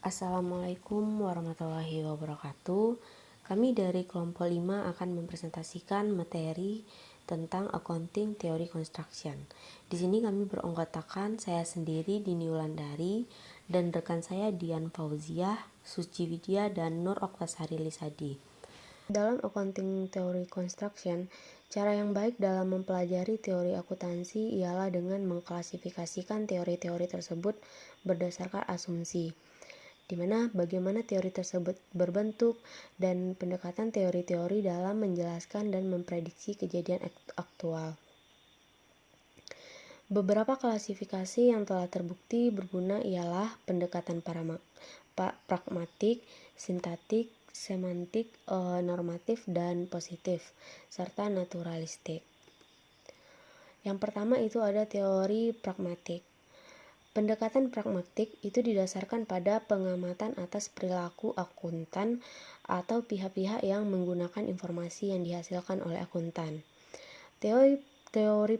Assalamualaikum warahmatullahi wabarakatuh. Kami dari kelompok 5 akan mempresentasikan materi tentang Accounting Theory Construction. Di sini kami beranggotakan saya sendiri Dini Wulandari dan rekan saya Dian Fauziah, Suci Widya, dan Nur Oktasari Lisadi. Dalam Accounting Theory Construction, cara yang baik dalam mempelajari teori akuntansi ialah dengan mengklasifikasikan teori-teori tersebut berdasarkan asumsi, di mana bagaimana teori tersebut berbentuk dan pendekatan teori-teori dalam menjelaskan dan memprediksi kejadian aktual. Beberapa klasifikasi yang telah terbukti berguna ialah pendekatan pragmatik, sintaktik, semantik, normatif, dan positif, serta naturalistik. Yang pertama itu ada teori pragmatik. Pendekatan pragmatik itu didasarkan pada pengamatan atas perilaku akuntan atau pihak-pihak yang menggunakan informasi yang dihasilkan oleh akuntan. Teori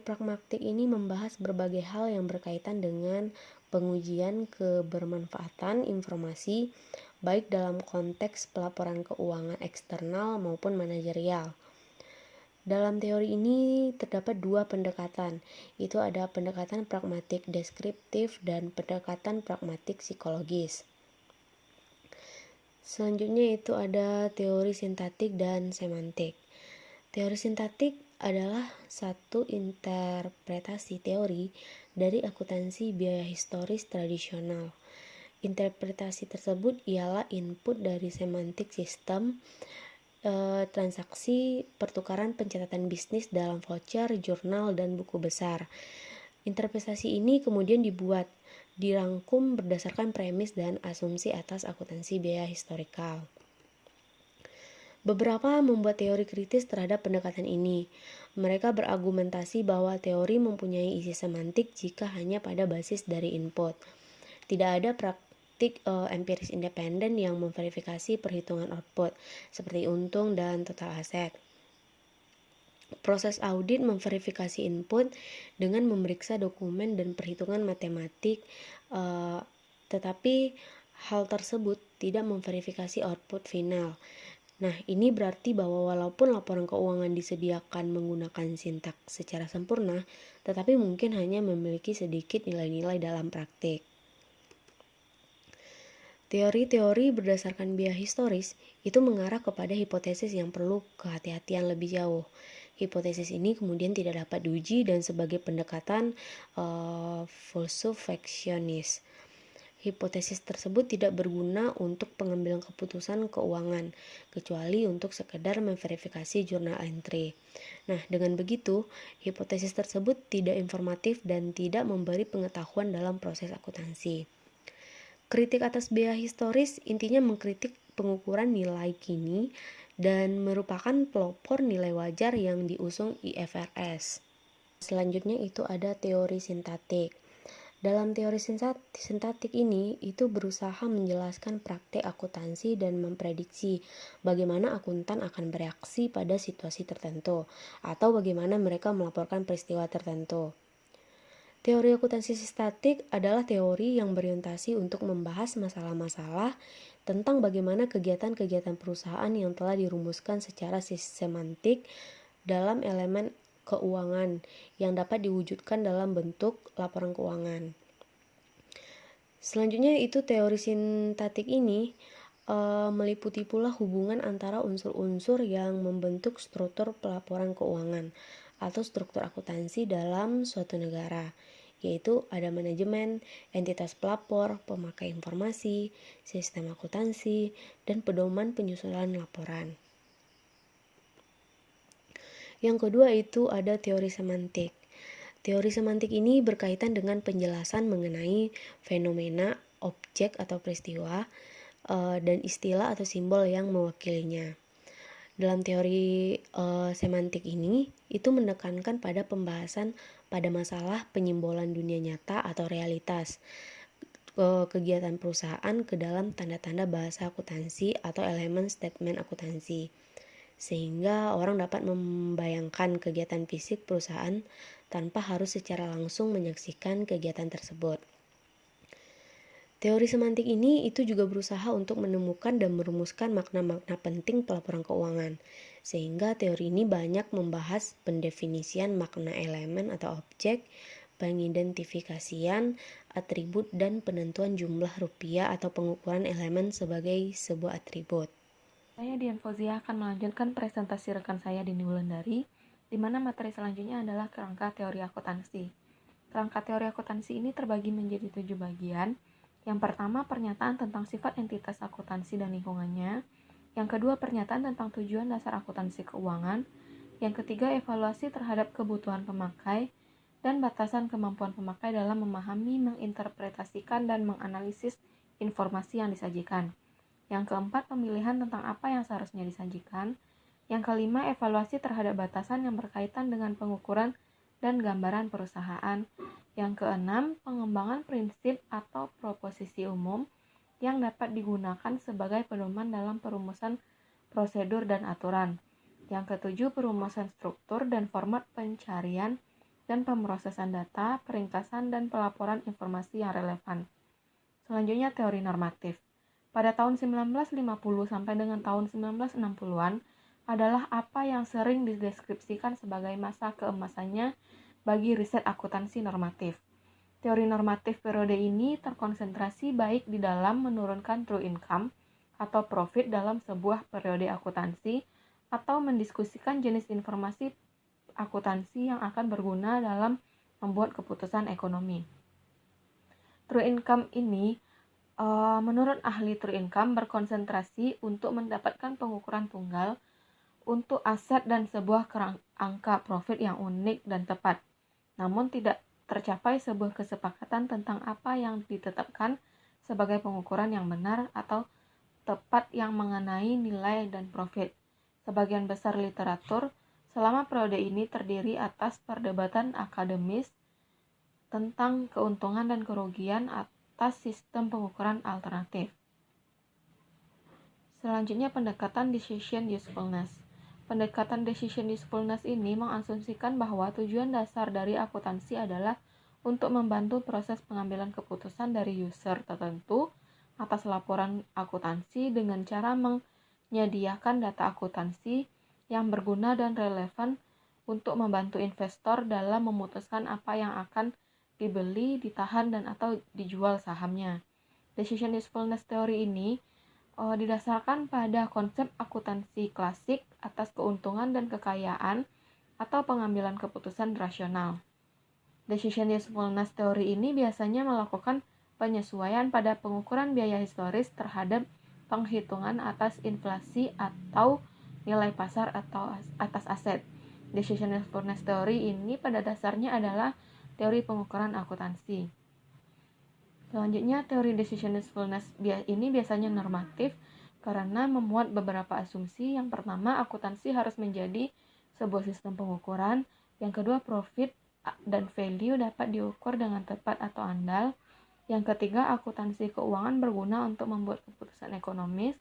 pragmatik ini membahas berbagai hal yang berkaitan dengan pengujian kebermanfaatan informasi, baik dalam konteks pelaporan keuangan eksternal maupun manajerial. Dalam teori ini terdapat dua pendekatan, itu ada pendekatan pragmatik deskriptif dan pendekatan pragmatik psikologis. Selanjutnya itu ada teori sintaktik dan semantik. Teori sintaktik adalah satu interpretasi teori dari akuntansi biaya historis tradisional. Interpretasi tersebut ialah input dari semantik sistem transaksi pertukaran pencatatan bisnis dalam voucher, jurnal, dan buku besar. Interpretasi ini kemudian dirangkum berdasarkan premis dan asumsi atas akuntansi biaya historikal. Beberapa membuat teori kritis terhadap pendekatan ini. Mereka berargumentasi bahwa teori mempunyai isi semantik jika hanya pada basis dari input. Tidak ada praktik empiris independen yang memverifikasi perhitungan output, seperti untung dan total aset. Proses audit memverifikasi input dengan memeriksa dokumen dan perhitungan matematik, tetapi hal tersebut tidak memverifikasi output final. Nah, ini berarti bahwa walaupun laporan keuangan disediakan menggunakan sintaks secara sempurna, tetapi mungkin hanya memiliki sedikit nilai-nilai dalam praktik. Teori-teori berdasarkan biaya historis itu mengarah kepada hipotesis yang perlu kehati-hatian lebih jauh. Hipotesis ini kemudian tidak dapat diuji dan sebagai pendekatan falsifikasionis. Hipotesis tersebut tidak berguna untuk pengambilan keputusan keuangan, kecuali untuk sekedar memverifikasi jurnal entry. Nah, dengan begitu, hipotesis tersebut tidak informatif dan tidak memberi pengetahuan dalam proses akuntansi. Kritik atas biaya historis intinya mengkritik pengukuran nilai kini dan merupakan pelopor nilai wajar yang diusung IFRS. Selanjutnya itu ada teori sintaktik. Dalam teori sintaktik ini itu berusaha menjelaskan praktek akuntansi dan memprediksi bagaimana akuntan akan bereaksi pada situasi tertentu atau bagaimana mereka melaporkan peristiwa tertentu. Teori akuntansi sintaktik adalah teori yang berorientasi untuk membahas masalah-masalah tentang bagaimana kegiatan-kegiatan perusahaan yang telah dirumuskan secara semantik dalam elemen keuangan yang dapat diwujudkan dalam bentuk laporan keuangan. Selanjutnya itu teori sintaktik ini meliputi pula hubungan antara unsur-unsur yang membentuk struktur pelaporan keuangan atau struktur akuntansi dalam suatu negara, yaitu ada manajemen, entitas pelapor, pemakai informasi, sistem akuntansi, dan pedoman penyusunan laporan. Yang kedua itu ada teori semantik. Teori semantik ini berkaitan dengan penjelasan mengenai fenomena, objek atau peristiwa, dan istilah atau simbol yang mewakilinya. Dalam teori semantik ini, itu menekankan pada pembahasan pada masalah penyimbolan dunia nyata atau realitas, kegiatan perusahaan ke dalam tanda-tanda bahasa akuntansi atau elemen statement akuntansi, sehingga orang dapat membayangkan kegiatan fisik perusahaan tanpa harus secara langsung menyaksikan kegiatan tersebut. Teori semantik ini itu juga berusaha untuk menemukan dan merumuskan makna-makna penting pelaporan keuangan. Sehingga teori ini banyak membahas pendefinisian makna elemen atau objek, pengidentifikasian, atribut, dan penentuan jumlah rupiah atau pengukuran elemen sebagai sebuah atribut. Saya Dian Fauzia akan melanjutkan presentasi rekan saya Dini Wulandari, di mana materi selanjutnya adalah kerangka teori akuntansi. Kerangka teori akuntansi ini terbagi menjadi 7 bagian. Yang pertama, pernyataan tentang sifat entitas akuntansi dan lingkungannya. Yang kedua, pernyataan tentang tujuan dasar akuntansi keuangan. Yang ketiga, evaluasi terhadap kebutuhan pemakai dan batasan kemampuan pemakai dalam memahami, menginterpretasikan, dan menganalisis informasi yang disajikan. Yang keempat, pemilihan tentang apa yang seharusnya disajikan. Yang kelima, evaluasi terhadap batasan yang berkaitan dengan pengukuran dan gambaran perusahaan. Yang keenam, pengembangan prinsip atau proposisi umum yang dapat digunakan sebagai pedoman dalam perumusan prosedur dan aturan. Yang ketujuh, perumusan struktur dan format pencarian dan pemrosesan data, peringkasan, dan pelaporan informasi yang relevan. Selanjutnya, teori normatif. Pada tahun 1950 sampai dengan tahun 1960-an adalah apa yang sering dideskripsikan sebagai masa keemasannya bagi riset akuntansi normatif. Teori normatif periode ini terkonsentrasi baik di dalam menurunkan true income atau profit dalam sebuah periode akuntansi atau mendiskusikan jenis informasi akuntansi yang akan berguna dalam membuat keputusan ekonomi. True income ini menurut ahli True Income berkonsentrasi untuk mendapatkan pengukuran tunggal untuk aset dan sebuah angka profit yang unik dan tepat. Namun tidak tercapai sebuah kesepakatan tentang apa yang ditetapkan sebagai pengukuran yang benar atau tepat yang mengenai nilai dan profit. Sebagian besar literatur selama periode ini terdiri atas perdebatan akademis tentang keuntungan dan kerugian atas sistem pengukuran alternatif. Selanjutnya, pendekatan decision usefulness. Pendekatan decision usefulness ini mengasumsikan bahwa tujuan dasar dari akuntansi adalah untuk membantu proses pengambilan keputusan dari user tertentu atas laporan akuntansi dengan cara menyediakan data akuntansi yang berguna dan relevan untuk membantu investor dalam memutuskan apa yang akan dibeli, ditahan, dan atau dijual sahamnya. Decision usefulness teori ini didasarkan pada konsep akuntansi klasik atas keuntungan dan kekayaan atau pengambilan keputusan rasional. Decision usefulness teori ini biasanya melakukan penyesuaian pada pengukuran biaya historis terhadap penghitungan atas inflasi atau nilai pasar atau atas aset. Decision usefulness teori ini pada dasarnya adalah teori pengukuran akuntansi. Selanjutnya, teori decision usefulness ini biasanya normatif karena memuat beberapa asumsi. Yang pertama, akuntansi harus menjadi sebuah sistem pengukuran. Yang kedua, profit dan value dapat diukur dengan tepat atau andal. Yang ketiga, akuntansi keuangan berguna untuk membuat keputusan ekonomis.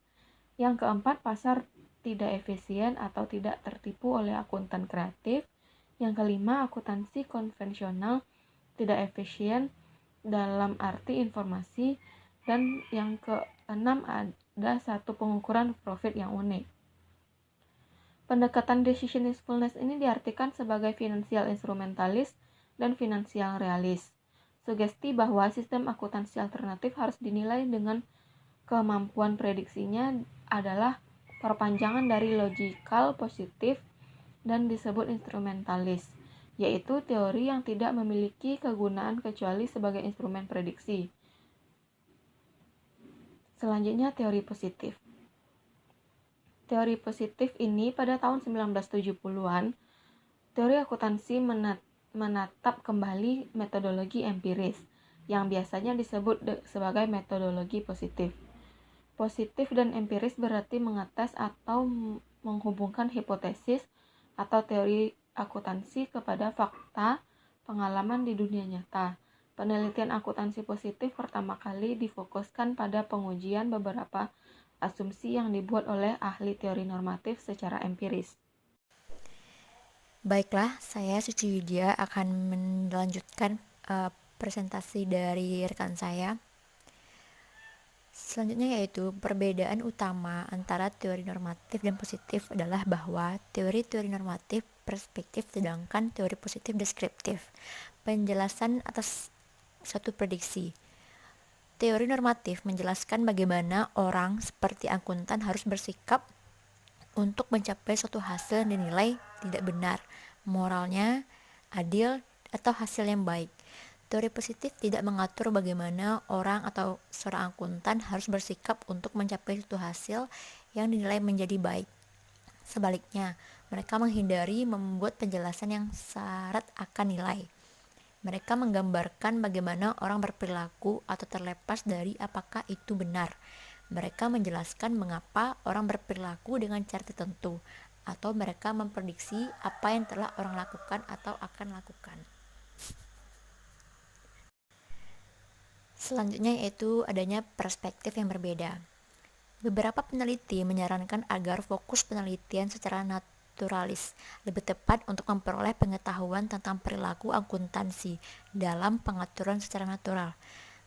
Yang keempat, pasar tidak efisien atau tidak tertipu oleh akuntan kreatif. Yang kelima, akuntansi konvensional tidak efisien dalam arti informasi. Dan yang keenam, ada satu pengukuran profit yang unik. Pendekatan decision usefulness ini diartikan sebagai finansial instrumentalis dan finansial realis. Sugesti bahwa sistem akuntansi alternatif harus dinilai dengan kemampuan prediksinya adalah perpanjangan dari logikal positif dan disebut instrumentalis, yaitu teori yang tidak memiliki kegunaan kecuali sebagai instrumen prediksi. Selanjutnya, teori positif. Teori positif ini pada tahun 1970-an, teori akuntansi menatap kembali metodologi empiris, yang biasanya disebut sebagai metodologi positif. Positif dan empiris berarti mengetes atau menghubungkan hipotesis atau teori akuntansi kepada fakta pengalaman di dunia nyata. Penelitian akuntansi positif pertama kali difokuskan pada pengujian beberapa asumsi yang dibuat oleh ahli teori normatif secara empiris. Baiklah, saya Suci Widya akan melanjutkan presentasi dari rekan saya. Selanjutnya yaitu perbedaan utama antara teori normatif dan positif adalah bahwa teori-teori normatif perspektif sedangkan teori positif deskriptif. Penjelasan atas satu prediksi. Teori normatif menjelaskan bagaimana orang seperti akuntan harus bersikap untuk mencapai suatu hasil yang dinilai tidak benar, moralnya, adil, atau hasil yang baik. Teori positif tidak mengatur bagaimana orang atau seorang akuntan harus bersikap untuk mencapai suatu hasil yang dinilai menjadi baik. Sebaliknya, mereka menghindari membuat penjelasan yang syarat akan nilai. Mereka menggambarkan bagaimana orang berperilaku atau terlepas dari apakah itu benar. Mereka menjelaskan mengapa orang berperilaku dengan cara tertentu, atau mereka memprediksi apa yang telah orang lakukan atau akan lakukan. Selanjutnya yaitu adanya perspektif yang berbeda. Beberapa peneliti menyarankan agar fokus penelitian secara naturalis lebih tepat untuk memperoleh pengetahuan tentang perilaku akuntansi dalam pengaturan secara natural.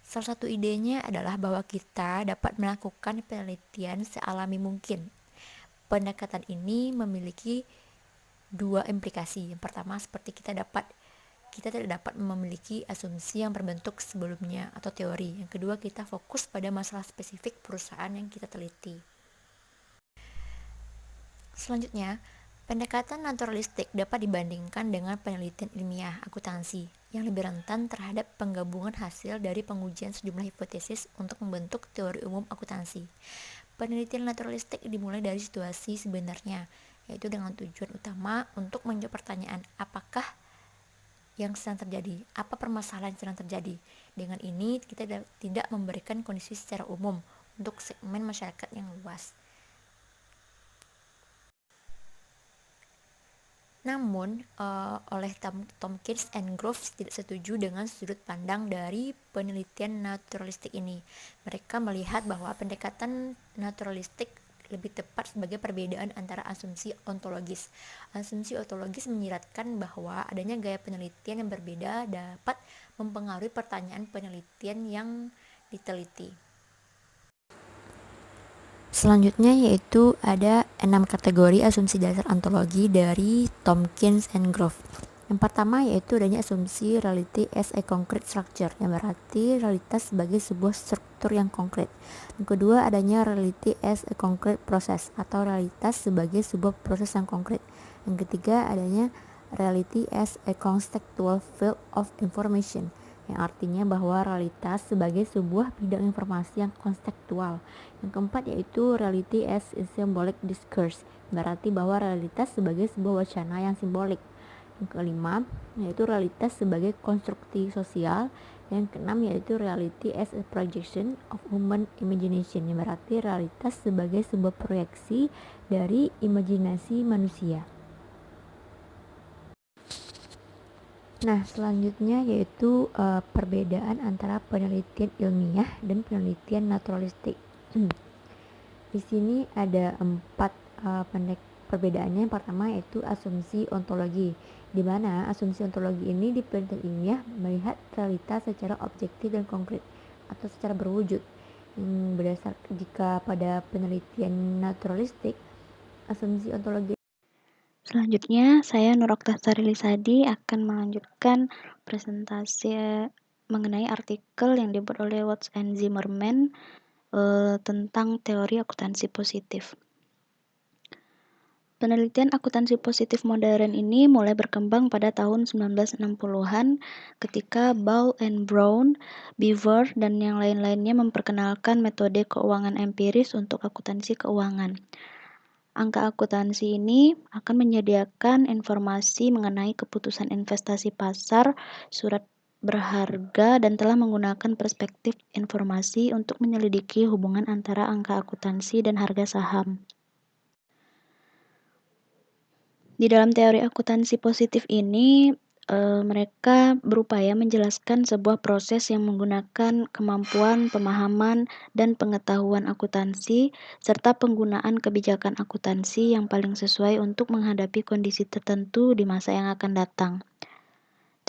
Salah satu idenya adalah bahwa kita dapat melakukan penelitian sealami mungkin. Pendekatan ini memiliki dua implikasi. Yang pertama, seperti kita tidak dapat memiliki asumsi yang berbentuk sebelumnya atau teori. Yang kedua, kita fokus pada masalah spesifik perusahaan yang kita teliti. Selanjutnya, pendekatan naturalistik dapat dibandingkan dengan penelitian ilmiah akuntansi yang lebih rentan terhadap penggabungan hasil dari pengujian sejumlah hipotesis untuk membentuk teori umum akuntansi. Penelitian naturalistik dimulai dari situasi sebenarnya, yaitu dengan tujuan utama untuk menjawab pertanyaan apakah yang sedang terjadi, apa permasalahan yang sedang terjadi. Dengan ini kita tidak memberikan kondisi secara umum untuk segmen masyarakat yang luas. Namun, oleh Tompkins and Groves tidak setuju dengan sudut pandang dari penelitian naturalistik ini. Mereka melihat bahwa pendekatan naturalistik lebih tepat sebagai perbedaan antara asumsi ontologis. Asumsi ontologis menyiratkan bahwa adanya gaya penelitian yang berbeda dapat mempengaruhi pertanyaan penelitian yang diteliti. Selanjutnya yaitu ada 6 kategori asumsi dasar ontologi dari Tompkins and Groves. Yang pertama yaitu adanya asumsi reality as a concrete structure, yang berarti realitas sebagai sebuah struktur yang konkret. Yang kedua adanya reality as a concrete process, atau realitas sebagai sebuah proses yang konkret. Yang ketiga adanya reality as a conceptual field of information, yang artinya bahwa realitas sebagai sebuah bidang informasi yang konseptual. Yang keempat yaitu reality as a symbolic discourse, berarti bahwa realitas sebagai sebuah wacana yang simbolik. Yang kelima yaitu realitas sebagai konstruksi sosial. Yang keenam yaitu reality as a projection of human imagination, yang berarti realitas sebagai sebuah proyeksi dari imajinasi manusia. Nah, selanjutnya yaitu perbedaan antara penelitian ilmiah dan penelitian naturalistik. Di sini ada 4 perbedaannya. Yang pertama yaitu asumsi ontologi, di mana asumsi ontologi ini di penelitian ilmiah melihat realitas secara objektif dan konkret atau secara berwujud. Jika pada penelitian naturalistik, asumsi ontologi. Selanjutnya, saya Nur Oktasari Lisadi akan melanjutkan presentasi mengenai artikel yang dibuat oleh Watts and Zimmerman tentang teori akuntansi positif. Penelitian akuntansi positif modern ini mulai berkembang pada tahun 1960-an ketika Ball and Brown, Beaver, dan yang lain-lainnya memperkenalkan metode keuangan empiris untuk akuntansi keuangan. Angka akuntansi ini akan menyediakan informasi mengenai keputusan investasi pasar, surat berharga, dan telah menggunakan perspektif informasi untuk menyelidiki hubungan antara angka akuntansi dan harga saham. Di dalam teori akuntansi positif ini, mereka berupaya menjelaskan sebuah proses yang menggunakan kemampuan, pemahaman, dan pengetahuan akuntansi, serta penggunaan kebijakan akuntansi yang paling sesuai untuk menghadapi kondisi tertentu di masa yang akan datang.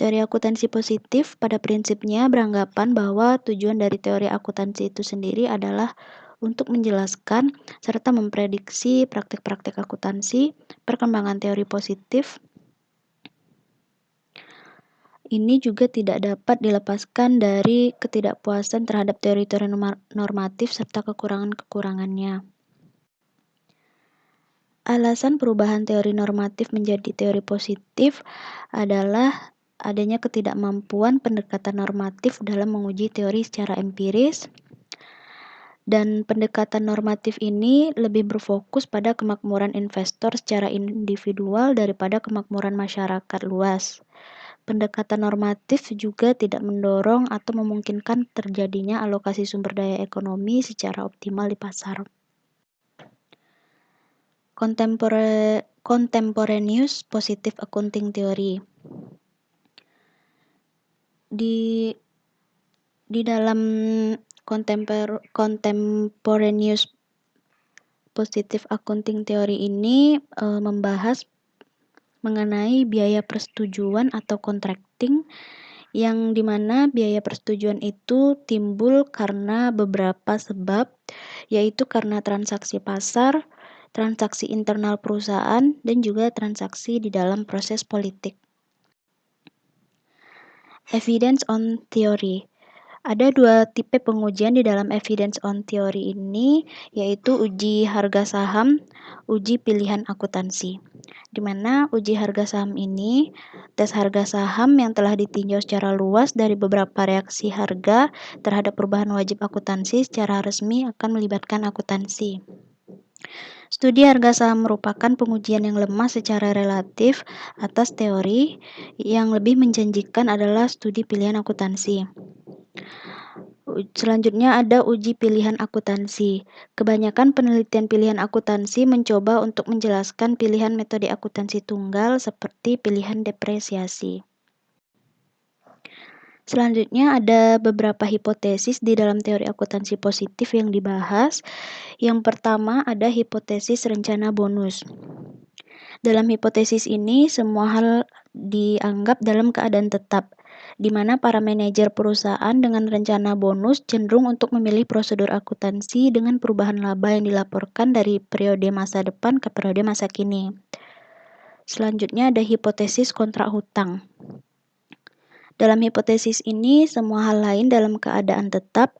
Teori akuntansi positif pada prinsipnya beranggapan bahwa tujuan dari teori akuntansi itu sendiri adalah untuk menjelaskan serta memprediksi praktik-praktik akuntansi, perkembangan teori positif. Ini juga tidak dapat dilepaskan dari ketidakpuasan terhadap teori-teori normatif serta kekurangan-kekurangannya. Alasan perubahan teori normatif menjadi teori positif adalah adanya ketidakmampuan pendekatan normatif dalam menguji teori secara empiris, dan pendekatan normatif ini lebih berfokus pada kemakmuran investor secara individual daripada kemakmuran masyarakat luas. Pendekatan normatif juga tidak mendorong atau memungkinkan terjadinya alokasi sumber daya ekonomi secara optimal di pasar. Contemporaneous Positive Accounting Theory. Di dalam Contemporaneous Positive Accounting Theory ini membahas mengenai biaya persetujuan atau contracting, yang dimana biaya persetujuan itu timbul karena beberapa sebab, yaitu karena transaksi pasar, transaksi internal perusahaan, dan juga transaksi di dalam proses politik. Evidence on Theory. Ada dua tipe pengujian di dalam evidence on theory ini, yaitu uji harga saham, uji pilihan akuntansi. Di mana uji harga saham ini, tes harga saham yang telah ditinjau secara luas dari beberapa reaksi harga terhadap perubahan wajib akuntansi secara resmi akan melibatkan akuntansi. Studi harga saham merupakan pengujian yang lemah secara relatif atas teori. Yang lebih menjanjikan adalah studi pilihan akuntansi. Selanjutnya ada uji pilihan akuntansi. Kebanyakan penelitian pilihan akuntansi mencoba untuk menjelaskan pilihan metode akuntansi tunggal seperti pilihan depresiasi. Selanjutnya ada beberapa hipotesis di dalam teori akuntansi positif yang dibahas. Yang pertama ada hipotesis rencana bonus. Dalam hipotesis ini semua hal dianggap dalam keadaan tetap, di mana para manajer perusahaan dengan rencana bonus cenderung untuk memilih prosedur akuntansi dengan perubahan laba yang dilaporkan dari periode masa depan ke periode masa kini. Selanjutnya ada hipotesis kontrak hutang. Dalam hipotesis ini semua hal lain dalam keadaan tetap,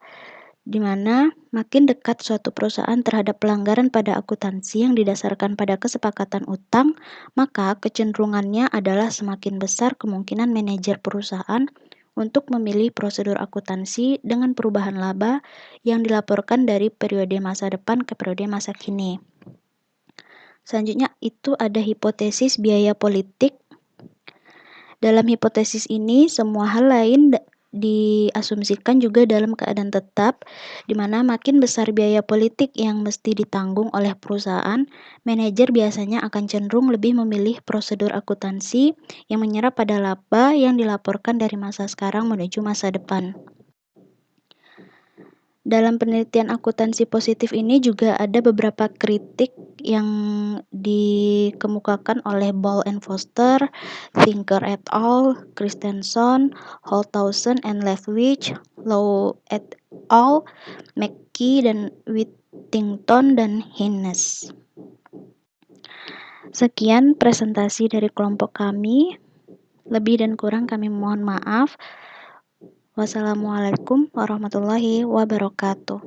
di mana makin dekat suatu perusahaan terhadap pelanggaran pada akuntansi yang didasarkan pada kesepakatan utang, maka kecenderungannya adalah semakin besar kemungkinan manajer perusahaan untuk memilih prosedur akuntansi dengan perubahan laba yang dilaporkan dari periode masa depan ke periode masa kini. Selanjutnya itu ada hipotesis biaya politik. Dalam hipotesis ini semua hal lain diasumsikan juga dalam keadaan tetap, di mana makin besar biaya politik yang mesti ditanggung oleh perusahaan, manajer biasanya akan cenderung lebih memilih prosedur akuntansi yang menyerap pada laba yang dilaporkan dari masa sekarang menuju masa depan. Dalam penelitian akuntansi positif ini juga ada beberapa kritik yang dikemukakan oleh Ball and Foster, Thinker et al., Christensen, Holthausen and Lethwich, Low et al., McKee dan Whittington dan Hines. Sekian presentasi dari kelompok kami. Lebih dan kurang kami mohon maaf. Wassalamualaikum warahmatullahi wabarakatuh.